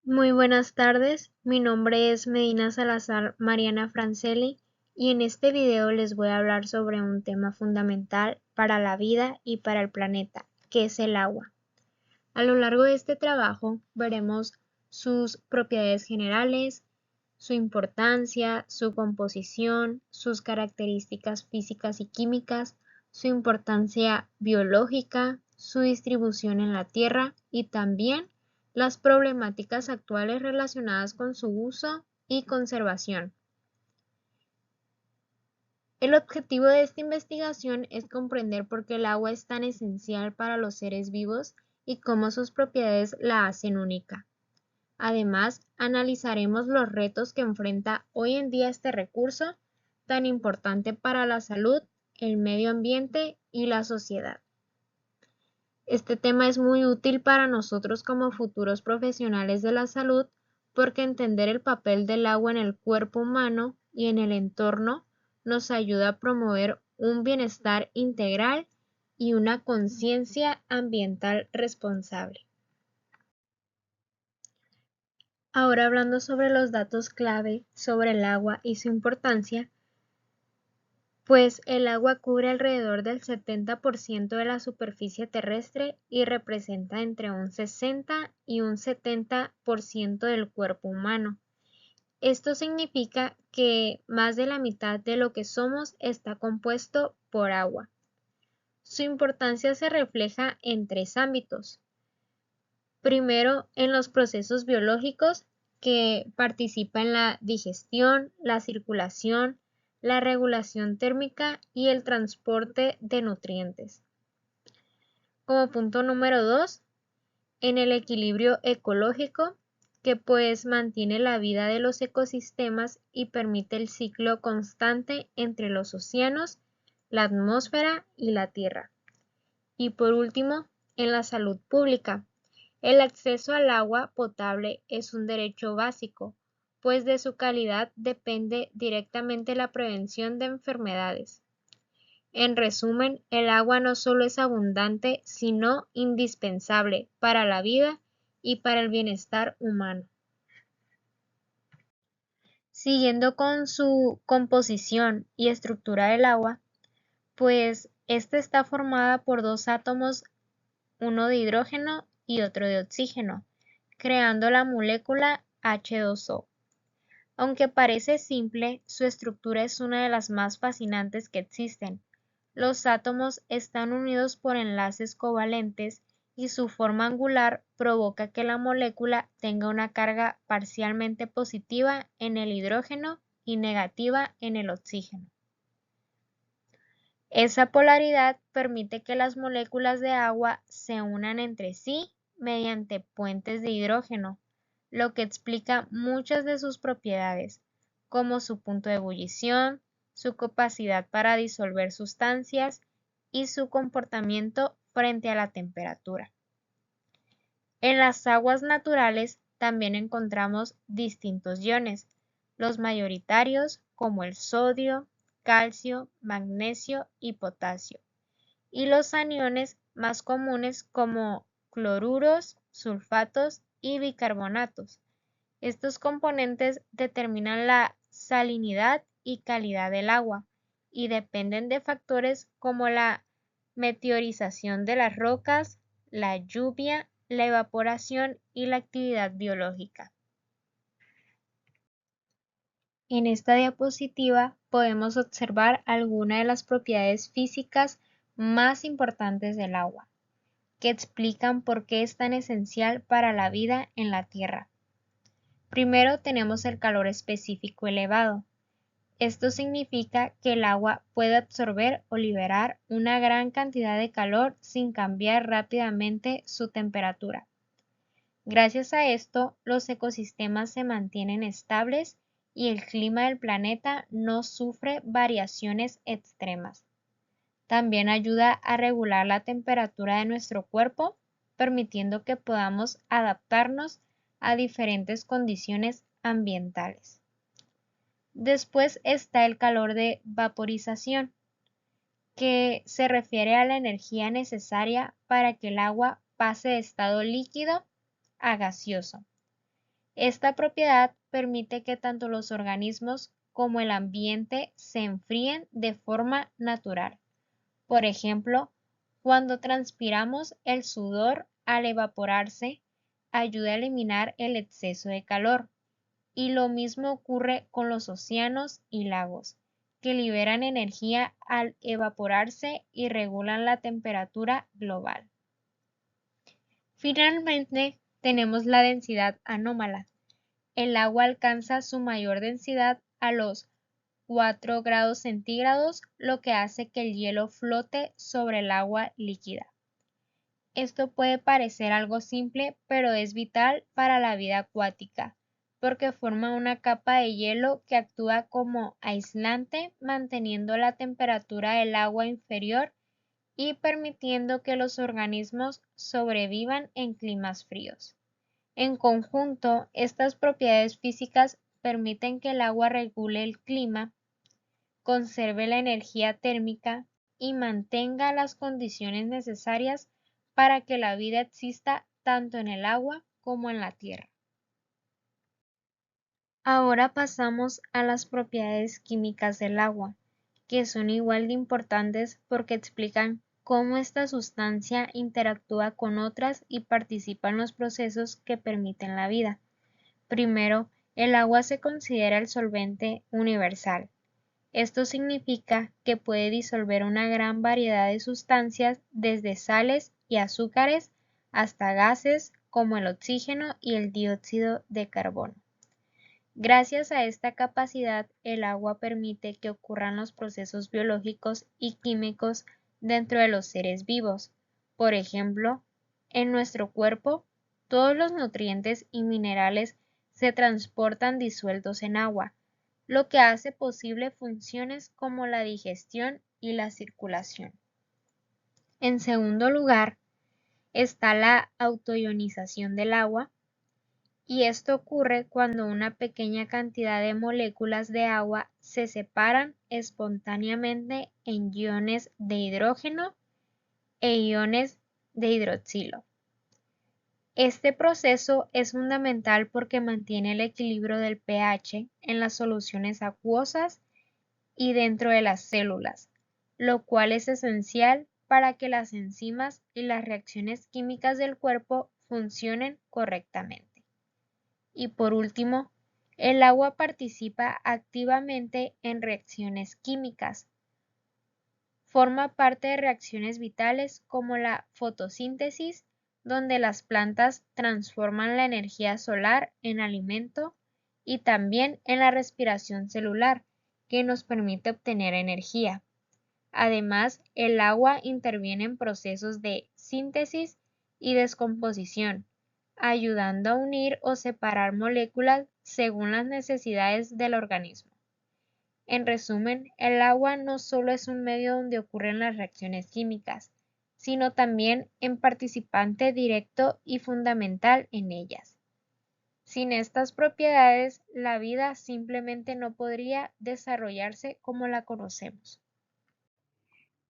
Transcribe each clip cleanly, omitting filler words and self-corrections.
Muy buenas tardes, mi nombre es Medina Salazar Mariana Franceli y en este video les voy a hablar sobre un tema fundamental para la vida y para el planeta, que es el agua. A lo largo de este trabajo veremos sus propiedades generales, su importancia, su composición, sus características físicas y químicas, su importancia biológica, su distribución en la Tierra y también las problemáticas actuales relacionadas con su uso y conservación. El objetivo de esta investigación es comprender por qué el agua es tan esencial para los seres vivos y cómo sus propiedades la hacen única. Además, analizaremos los retos que enfrenta hoy en día este recurso tan importante para la salud, el medio ambiente y la sociedad. Este tema es muy útil para nosotros como futuros profesionales de la salud porque entender el papel del agua en el cuerpo humano y en el entorno nos ayuda a promover un bienestar integral y una conciencia ambiental responsable. Ahora hablando sobre los datos clave sobre el agua y su importancia, pues el agua cubre alrededor del 70% de la superficie terrestre y representa entre un 60 y un 70% del cuerpo humano. Esto significa que más de la mitad de lo que somos está compuesto por agua. Su importancia se refleja en tres ámbitos. Primero, en los procesos biológicos que participa en la digestión, la circulación, la regulación térmica y el transporte de nutrientes. Como punto número 2, en el equilibrio ecológico que pues mantiene la vida de los ecosistemas y permite el ciclo constante entre los océanos, la atmósfera y la tierra. Y por último, en la salud pública. El acceso al agua potable es un derecho básico, pues de su calidad depende directamente la prevención de enfermedades. En resumen, el agua no solo es abundante, sino indispensable para la vida y para el bienestar humano. Siguiendo con su composición y estructura del agua, pues esta está formada por dos átomos, uno de hidrógeno y otro de oxígeno, creando la molécula H2O. Aunque parece simple, su estructura es una de las más fascinantes que existen. Los átomos están unidos por enlaces covalentes y su forma angular provoca que la molécula tenga una carga parcialmente positiva en el hidrógeno y negativa en el oxígeno. Esa polaridad permite que las moléculas de agua se unan entre sí mediante puentes de hidrógeno, lo que explica muchas de sus propiedades, como su punto de ebullición, su capacidad para disolver sustancias y su comportamiento frente a la temperatura. En las aguas naturales también encontramos distintos iones, los mayoritarios como el sodio, calcio, magnesio y potasio, y los aniones más comunes como cloruros, sulfatos y bicarbonatos. Estos componentes determinan la salinidad y calidad del agua y dependen de factores como la meteorización de las rocas, la lluvia, la evaporación y la actividad biológica. En esta diapositiva podemos observar algunas de las propiedades físicas más importantes del agua, que explican por qué es tan esencial para la vida en la Tierra. Primero tenemos el calor específico elevado. Esto significa que el agua puede absorber o liberar una gran cantidad de calor sin cambiar rápidamente su temperatura. Gracias a esto, los ecosistemas se mantienen estables y el clima del planeta no sufre variaciones extremas. También ayuda a regular la temperatura de nuestro cuerpo, permitiendo que podamos adaptarnos a diferentes condiciones ambientales. Después está el calor de vaporización, que se refiere a la energía necesaria para que el agua pase de estado líquido a gaseoso. Esta propiedad permite que tanto los organismos como el ambiente se enfríen de forma natural. Por ejemplo, cuando transpiramos, el sudor, al evaporarse, ayuda a eliminar el exceso de calor. Y lo mismo ocurre con los océanos y lagos, que liberan energía al evaporarse y regulan la temperatura global. Finalmente, tenemos la densidad anómala. El agua alcanza su mayor densidad a los 4 grados centígrados, lo que hace que el hielo flote sobre el agua líquida. Esto puede parecer algo simple, pero es vital para la vida acuática, porque forma una capa de hielo que actúa como aislante, manteniendo la temperatura del agua inferior y permitiendo que los organismos sobrevivan en climas fríos. En conjunto, estas propiedades físicas permiten que el agua regule el clima, conserve la energía térmica y mantenga las condiciones necesarias para que la vida exista tanto en el agua como en la tierra. Ahora pasamos a las propiedades químicas del agua, que son igual de importantes porque explican cómo esta sustancia interactúa con otras y participa en los procesos que permiten la vida. Primero, el agua se considera el solvente universal. Esto significa que puede disolver una gran variedad de sustancias, desde sales y azúcares hasta gases como el oxígeno y el dióxido de carbono. Gracias a esta capacidad, el agua permite que ocurran los procesos biológicos y químicos dentro de los seres vivos. Por ejemplo, en nuestro cuerpo, todos los nutrientes y minerales se transportan disueltos en agua, lo que hace posible funciones como la digestión y la circulación. En segundo lugar, está la autoionización del agua, y esto ocurre cuando una pequeña cantidad de moléculas de agua se separan espontáneamente en iones de hidrógeno e iones de hidroxilo. Este proceso es fundamental porque mantiene el equilibrio del pH en las soluciones acuosas y dentro de las células, lo cual es esencial para que las enzimas y las reacciones químicas del cuerpo funcionen correctamente. Y por último, el agua participa activamente en reacciones químicas. Forma parte de reacciones vitales como la fotosíntesis, donde las plantas transforman la energía solar en alimento, y también en la respiración celular, que nos permite obtener energía. Además, el agua interviene en procesos de síntesis y descomposición, ayudando a unir o separar moléculas según las necesidades del organismo. En resumen, el agua no solo es un medio donde ocurren las reacciones químicas, sino también un participante directo y fundamental en ellas. Sin estas propiedades, la vida simplemente no podría desarrollarse como la conocemos.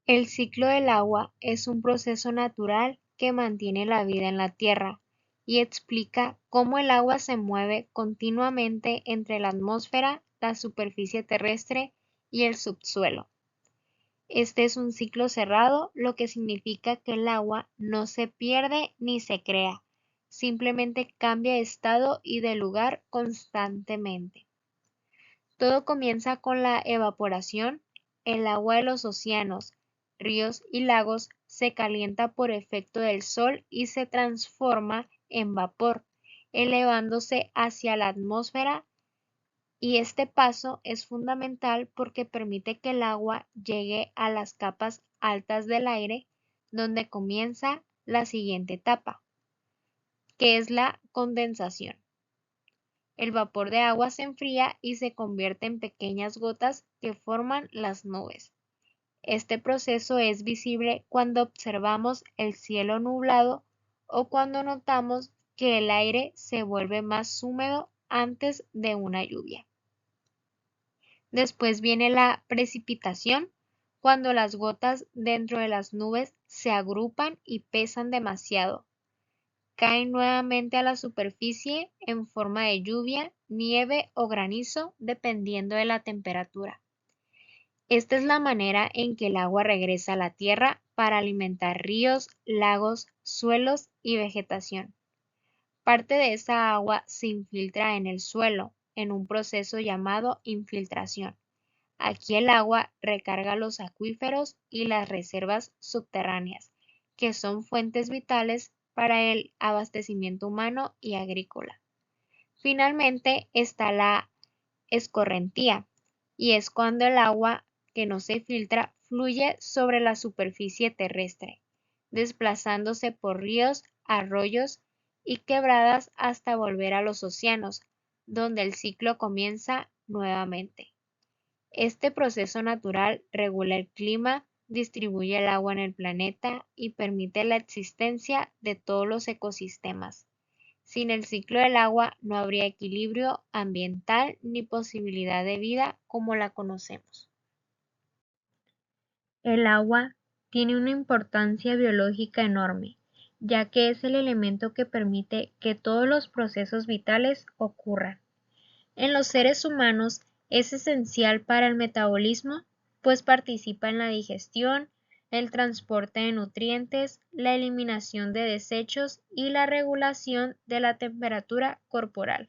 El ciclo del agua es un proceso natural que mantiene la vida en la Tierra y explica cómo el agua se mueve continuamente entre la atmósfera, la superficie terrestre y el subsuelo. Este es un ciclo cerrado, lo que significa que el agua no se pierde ni se crea, simplemente cambia de estado y de lugar constantemente. Todo comienza con la evaporación. El agua de los océanos, ríos y lagos se calienta por efecto del sol y se transforma en vapor, elevándose hacia la atmósfera, y este paso es fundamental porque permite que el agua llegue a las capas altas del aire, donde comienza la siguiente etapa, que es la condensación. El vapor de agua se enfría y se convierte en pequeñas gotas que forman las nubes. Este proceso es visible cuando observamos el cielo nublado o cuando notamos que el aire se vuelve más húmedo antes de una lluvia. Después viene la precipitación, cuando las gotas dentro de las nubes se agrupan y pesan demasiado. caen nuevamente a la superficie en forma de lluvia, nieve o granizo, dependiendo de la temperatura. Esta es la manera en que el agua regresa a la tierra para alimentar ríos, lagos, suelos y vegetación. Parte de esa agua se infiltra en el suelo, en un proceso llamado infiltración. Aquí el agua recarga los acuíferos y las reservas subterráneas, que son fuentes vitales para el abastecimiento humano y agrícola. Finalmente está la escorrentía, y es cuando el agua que no se filtra fluye sobre la superficie terrestre, desplazándose por ríos, arroyos y quebradas hasta volver a los océanos, donde el ciclo comienza nuevamente. Este proceso natural regula el clima, distribuye el agua en el planeta y permite la existencia de todos los ecosistemas. Sin el ciclo del agua no habría equilibrio ambiental ni posibilidad de vida como la conocemos. El agua tiene una importancia biológica enorme, ya que es el elemento que permite que todos los procesos vitales ocurran. En los seres humanos es esencial para el metabolismo, pues participa en la digestión, el transporte de nutrientes, la eliminación de desechos y la regulación de la temperatura corporal.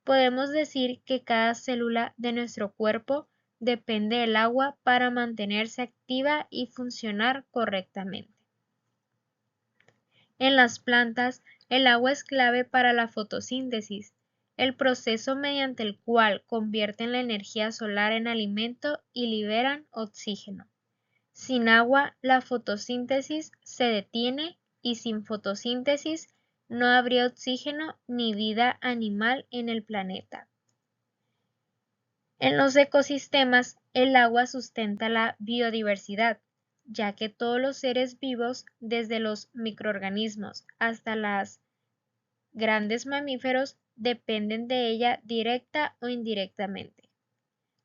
Podemos decir que cada célula de nuestro cuerpo depende del agua para mantenerse activa y funcionar correctamente. En las plantas, el agua es clave para la fotosíntesis, el proceso mediante el cual convierten la energía solar en alimento y liberan oxígeno. Sin agua, la fotosíntesis se detiene y sin fotosíntesis no habría oxígeno ni vida animal en el planeta. En los ecosistemas, el agua sustenta la biodiversidad, ya que todos los seres vivos, desde los microorganismos hasta los grandes mamíferos, dependen de ella directa o indirectamente.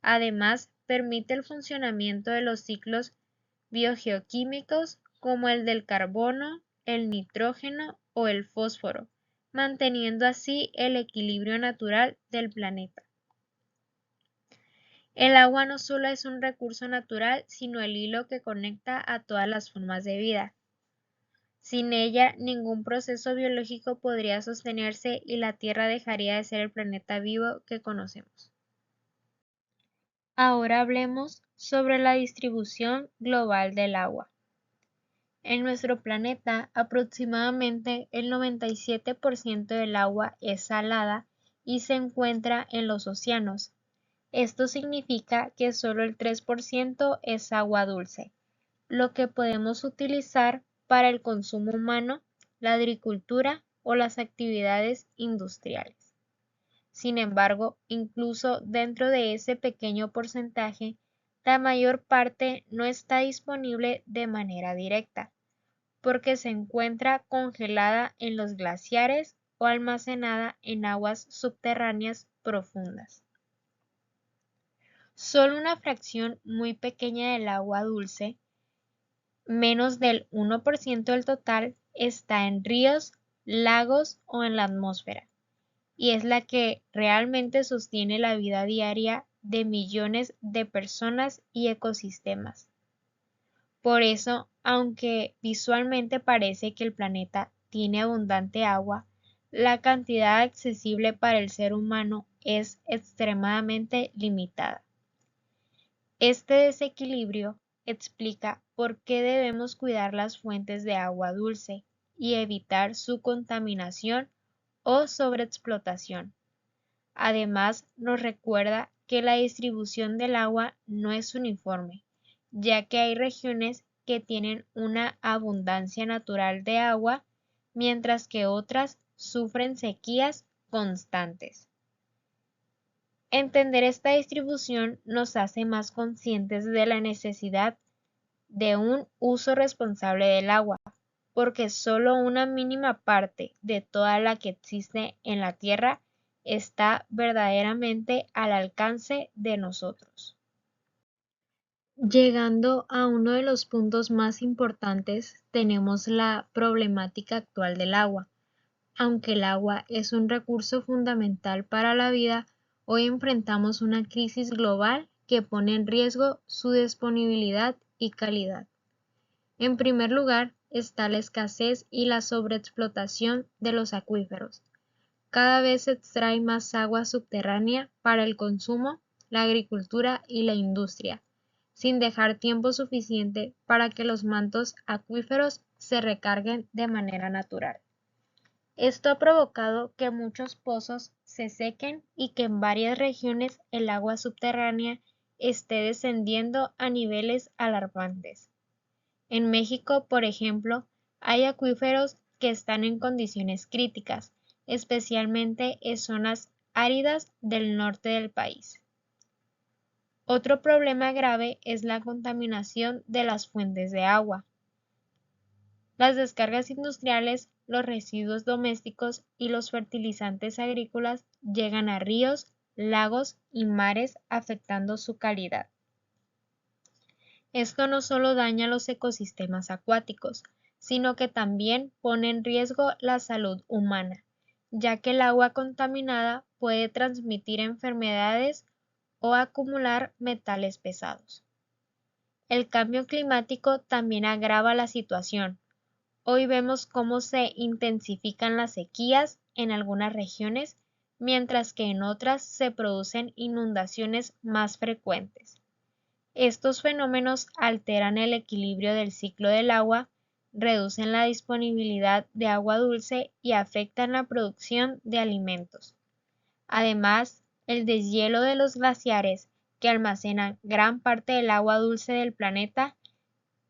Además, permite el funcionamiento de los ciclos biogeoquímicos como el del carbono, el nitrógeno o el fósforo, manteniendo así el equilibrio natural del planeta. El agua no solo es un recurso natural, sino el hilo que conecta a todas las formas de vida. Sin ella, ningún proceso biológico podría sostenerse y la Tierra dejaría de ser el planeta vivo que conocemos. Ahora hablemos sobre la distribución global del agua. En nuestro planeta, aproximadamente el 97% del agua es salada y se encuentra en los océanos. Esto significa que solo el 3% es agua dulce, lo que podemos utilizar para el consumo humano, la agricultura o las actividades industriales. Sin embargo, incluso dentro de ese pequeño porcentaje, la mayor parte no está disponible de manera directa, porque se encuentra congelada en los glaciares o almacenada en aguas subterráneas profundas. Solo una fracción muy pequeña del agua dulce, menos del 1% del total, está en ríos, lagos o en la atmósfera, y es la que realmente sostiene la vida diaria de millones de personas y ecosistemas. Por eso, aunque visualmente parece que el planeta tiene abundante agua, la cantidad accesible para el ser humano es extremadamente limitada. Este desequilibrio explica por qué debemos cuidar las fuentes de agua dulce y evitar su contaminación o sobreexplotación. Además, nos recuerda que la distribución del agua no es uniforme, ya que hay regiones que tienen una abundancia natural de agua, mientras que otras sufren sequías constantes. Entender esta distribución nos hace más conscientes de la necesidad de un uso responsable del agua, porque solo una mínima parte de toda la que existe en la Tierra está verdaderamente al alcance de nosotros. Llegando a uno de los puntos más importantes, tenemos la problemática actual del agua, Aunque el agua es un recurso fundamental para la vida, hoy enfrentamos una crisis global que pone en riesgo su disponibilidad y calidad. En primer lugar, está la escasez y la sobreexplotación de los acuíferos. Cada vez se extrae más agua subterránea para el consumo, la agricultura y la industria, sin dejar tiempo suficiente para que los mantos acuíferos se recarguen de manera natural. Esto ha provocado que muchos pozos se sequen y que en varias regiones el agua subterránea esté descendiendo a niveles alarmantes. En México, por ejemplo, hay acuíferos que están en condiciones críticas, especialmente en zonas áridas del norte del país. Otro problema grave es la contaminación de las fuentes de agua. Las descargas industriales, los residuos domésticos y los fertilizantes agrícolas llegan a ríos, lagos y mares afectando su calidad. Esto no solo daña los ecosistemas acuáticos, sino que también pone en riesgo la salud humana, ya que el agua contaminada puede transmitir enfermedades o acumular metales pesados. El cambio climático también agrava la situación. Hoy vemos cómo se intensifican las sequías en algunas regiones, mientras que en otras se producen inundaciones más frecuentes. Estos fenómenos alteran el equilibrio del ciclo del agua, reducen la disponibilidad de agua dulce y afectan la producción de alimentos. Además, el deshielo de los glaciares, que almacenan gran parte del agua dulce del planeta,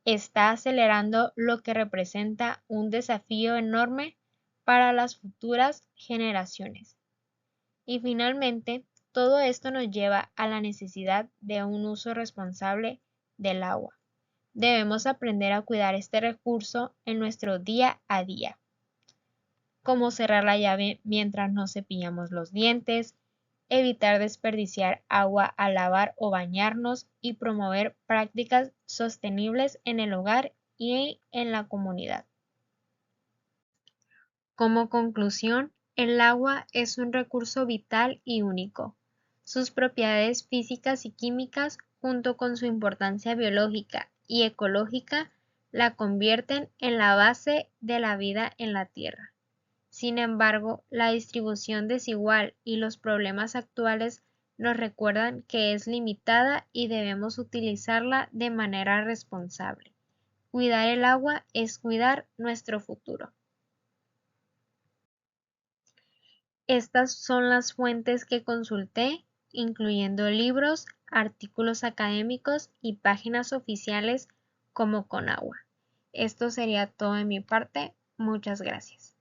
está acelerando lo que representa un desafío enorme para las futuras generaciones. Y finalmente, todo esto nos lleva a la necesidad de un uso responsable del agua. Debemos aprender a cuidar este recurso en nuestro día a día, como cerrar la llave mientras nos cepillamos los dientes, evitar desperdiciar agua al lavar o bañarnos y promover prácticas sostenibles en el hogar y en la comunidad. Como conclusión, el agua es un recurso vital y único. Sus propiedades físicas y químicas, junto con su importancia biológica y ecológica, la convierten en la base de la vida en la Tierra. Sin embargo, la distribución desigual y los problemas actuales nos recuerdan que es limitada y debemos utilizarla de manera responsable. Cuidar el agua es cuidar nuestro futuro. Estas son las fuentes que consulté, incluyendo libros, artículos académicos y páginas oficiales como Conagua. Esto sería todo de mi parte. Muchas gracias.